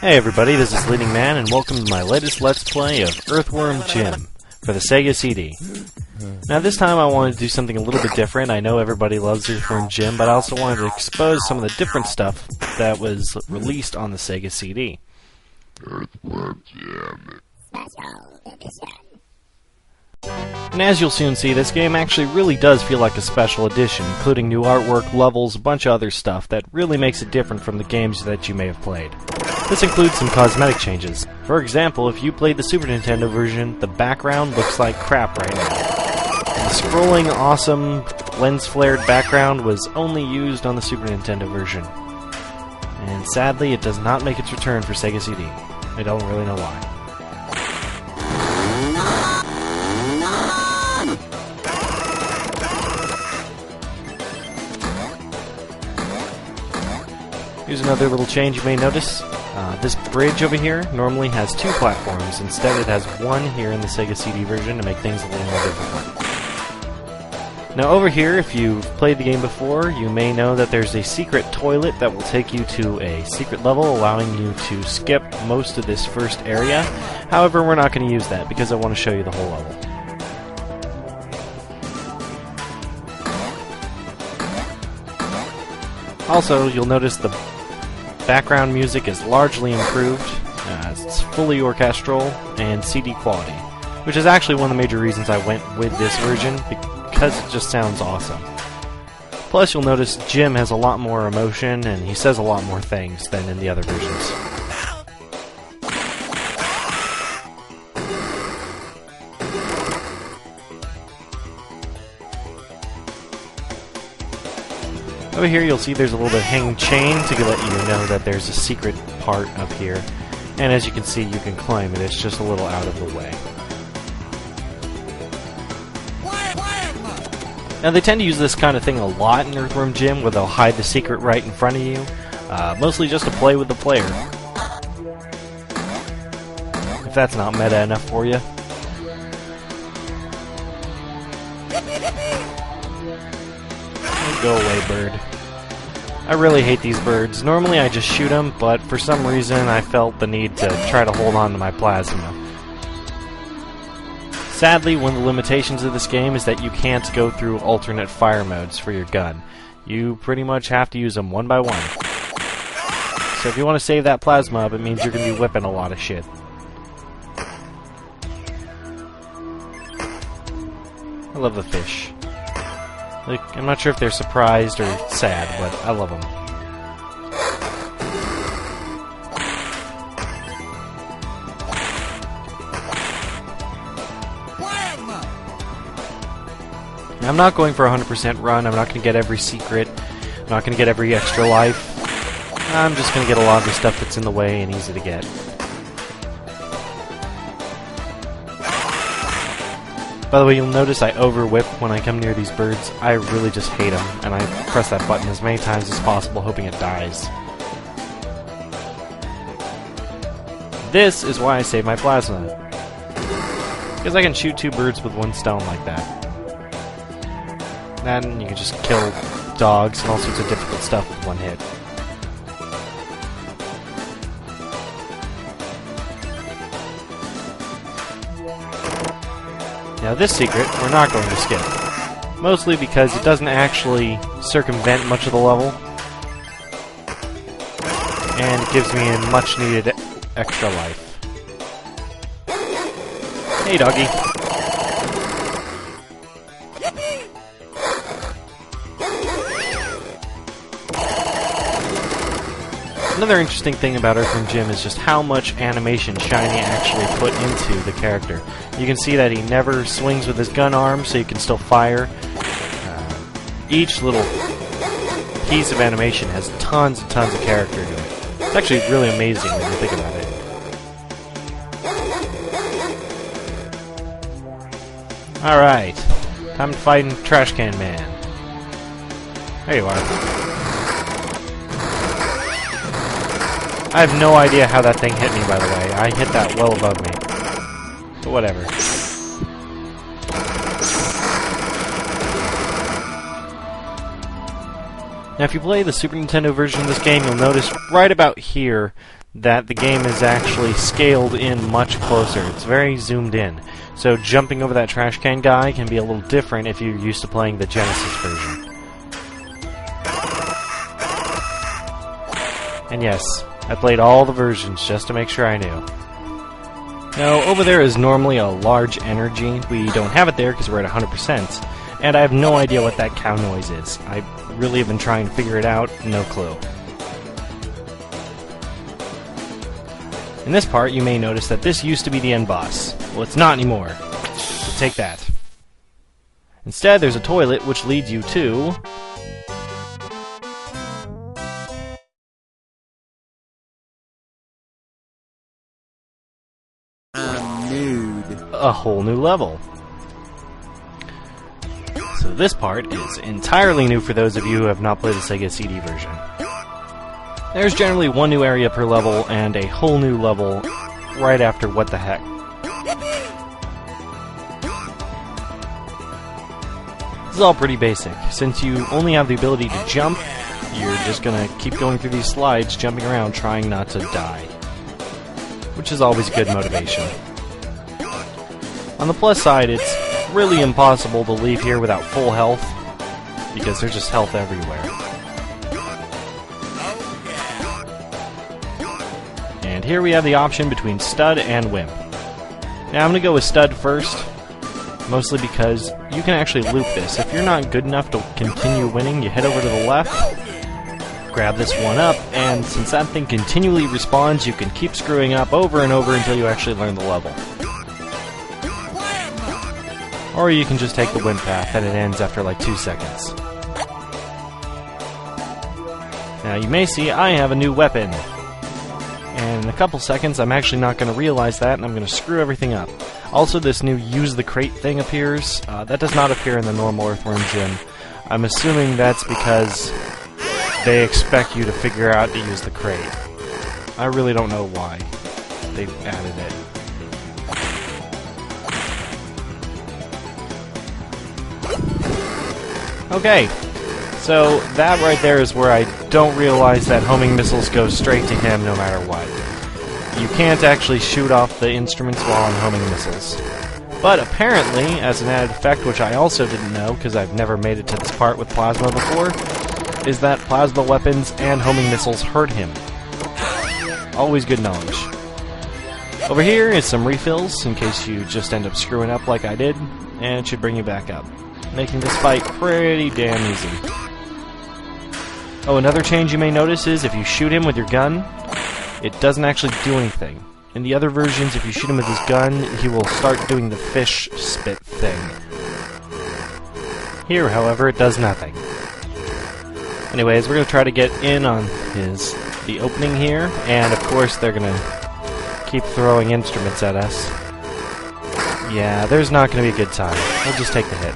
Hey everybody, this is Leading Man, and welcome to my latest Let's Play of Earthworm Jim for the Sega CD. Now this time I wanted to do something a little bit different. I know everybody loves Earthworm Jim, but I also wanted to expose some of the different stuff that was released on the Sega CD. Earthworm Jim. And as you'll soon see, this game actually really does feel like a special edition, including new artwork, levels, a bunch of other stuff that really makes it different from the games that you may have played. This includes some cosmetic changes. For example, if you played the Super Nintendo version, the background looks like crap right now. The scrolling, awesome, lens-flared background was only used on the Super Nintendo version. And sadly, it does not make its return for Sega CD. I don't really know why. Here's another little change you may notice. This bridge over here normally has two platforms. Instead it has one here in the Sega CD version to make things a little more difficult. Now over here, if you've played the game before, you may know that there's a secret toilet that will take you to a secret level, allowing you to skip most of this first area. However, we're not going to use that because I want to show you the whole level. Also, you'll notice the background music is largely improved. It's fully orchestral and CD quality, which is actually one of the major reasons I went with this version, because it just sounds awesome. Plus, you'll notice Jim has a lot more emotion and he says a lot more things than in the other versions. Over here you'll see there's a little bit of hanging chain to let you know that there's a secret part up here. And as you can see, you can climb it. It's just a little out of the way. Now they tend to use this kind of thing a lot in Earthworm Jim, where they'll hide the secret right in front of you. Mostly just to play with the player. If that's not meta enough for you. Go away, bird. I really hate these birds. Normally I just shoot them, but for some reason I felt the need to try to hold on to my plasma. Sadly, one of the limitations of this game is that you can't go through alternate fire modes for your gun. You pretty much have to use them one by one. So if you want to save that plasma up, it means you're going to be whipping a lot of shit. I love the fish. Like, I'm not sure if they're surprised or sad, but I love them. Now, I'm not going for a 100% run. I'm not going to get every secret. I'm not going to get every extra life. I'm just going to get a lot of the stuff that's in the way and easy to get. By the way, you'll notice I over-whip when I come near these birds. I really just hate them, and I press that button as many times as possible, hoping it dies. This is why I save my plasma. Because I can shoot two birds with one stone like that. Then you can just kill dogs and all sorts of difficult stuff with one hit. Now this secret, we're not going to skip. Mostly because it doesn't actually circumvent much of the level. And it gives me a much needed extra life. Hey doggy. Another interesting thing about Earthworm Jim is just how much animation Shiny actually put into the character. You can see that he never swings with his gun arm, so you can still fire. Each little piece of animation has tons and tons of character to it. It's actually really amazing when you think about it. Alright, time to fight Trash Can Man. There you are. I have no idea how that thing hit me, by the way. I hit that well above me. But whatever. Now if you play the Super Nintendo version of this game, you'll notice right about here that the game is actually scaled in much closer. It's very zoomed in. So jumping over that trash can guy can be a little different if you're used to playing the Genesis version. And yes, I played all the versions just to make sure I knew. Now, over there is normally a large energy. We don't have it there because we're at 100%, and I have no idea what that cow noise is. I really have been trying to figure it out, no clue. In this part, you may notice that this used to be the end boss. Well, it's not anymore. So take that. Instead, there's a toilet which leads you to... a whole new level. So this part is entirely new for those of you who have not played the Sega CD version. There's generally one new area per level and a whole new level right after What the Heck. This is all pretty basic. Since you only have the ability to jump, you're just gonna keep going through these slides, jumping around, trying not to die. Which is always good motivation. On the plus side, it's really impossible to leave here without full health, because there's just health everywhere. And here we have the option between Stud and Wimp. Now I'm going to go with Stud first, mostly because you can actually loop this. If you're not good enough to continue winning, you head over to the left, grab this one up, and since that thing continually respawns, you can keep screwing up over and over until you actually learn the level. Or you can just take the Wimp path, and it ends after like 2 seconds. Now you may see I have a new weapon. And in a couple seconds I'm actually not going to realize that, and I'm going to screw everything up. Also, this new Use the Crate thing appears. That does not appear in the normal Earthworm gym. I'm assuming that's because they expect you to figure out to use the crate. I really don't know why they've added it. Okay, so that right there is where I don't realize that homing missiles go straight to him no matter what. You can't actually shoot off the instruments while on homing missiles. But apparently, as an added effect, which I also didn't know because I've never made it to this part with plasma before, is that plasma weapons and homing missiles hurt him. Always good knowledge. Over here is some refills in case you just end up screwing up like I did, and it should bring you back up, making this fight pretty damn easy. Oh, another change you may notice is if you shoot him with your gun, it doesn't actually do anything. In the other versions, if you shoot him with his gun, he will start doing the fish spit thing. Here, however, it does nothing. Anyways, we're going to try to get in on the opening here, and of course they're going to keep throwing instruments at us. Yeah, there's not going to be a good time. We'll just take the hit.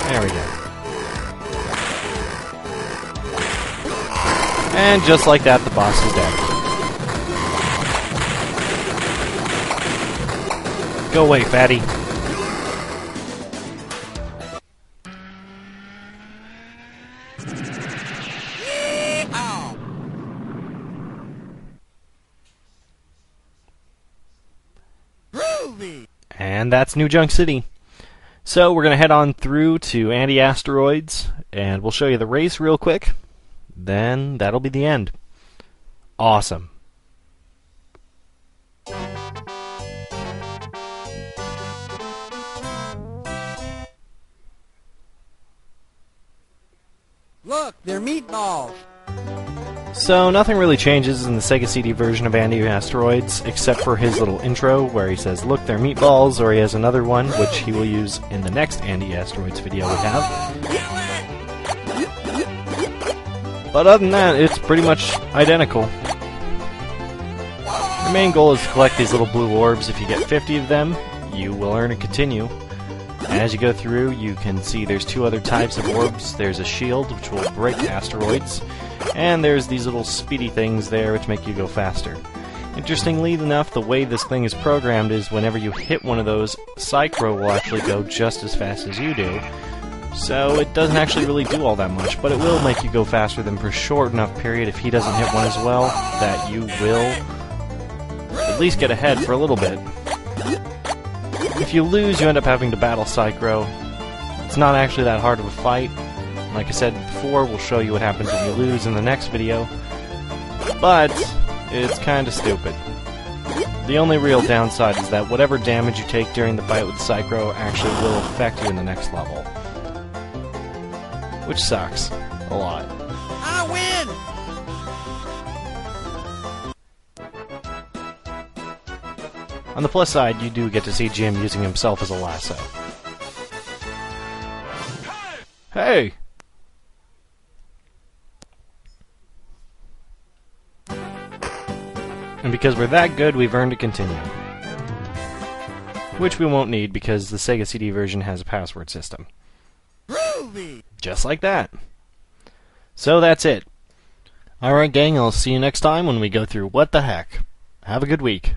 There we go. And just like that, the boss is dead. Go away, fatty. And that's New Junk City. So we're going to head on through to Anti-Asteroids, and we'll show you the race real quick. Then that'll be the end. Awesome. Look, they're meatballs. So nothing really changes in the Sega CD version of Anti-Asteroids, except for his little intro where he says, "Look, they're meatballs," or he has another one, which he will use in the next Anti-Asteroids video we have. But other than that, it's pretty much identical. Your main goal is to collect these little blue orbs. If you get 50 of them, you will earn a continue. And as you go through, you can see there's two other types of orbs. There's a shield, which will break asteroids, and there's these little speedy things there, which make you go faster. Interestingly enough, the way this thing is programmed is whenever you hit one of those, Psychro will actually go just as fast as you do, So it doesn't actually really do all that much, but it will make you go faster than for a short enough period if he doesn't hit one as well, that you will at least get ahead for a little bit. If you lose, you end up having to battle Psychro. It's not actually that hard of a fight. Like I said before, we'll show you what happens when you lose in the next video. But it's kinda stupid. The only real downside is that whatever damage you take during the fight with Psychro actually will affect you in the next level. Which sucks. A lot. I win! On the plus side, you do get to see Jim using himself as a lasso. Hey! And because we're that good, we've earned a continue. Which we won't need because the Sega CD version has a password system. Groovy! Just like that. So that's it. Alright gang, I'll see you next time when we go through What the Heck. Have a good week.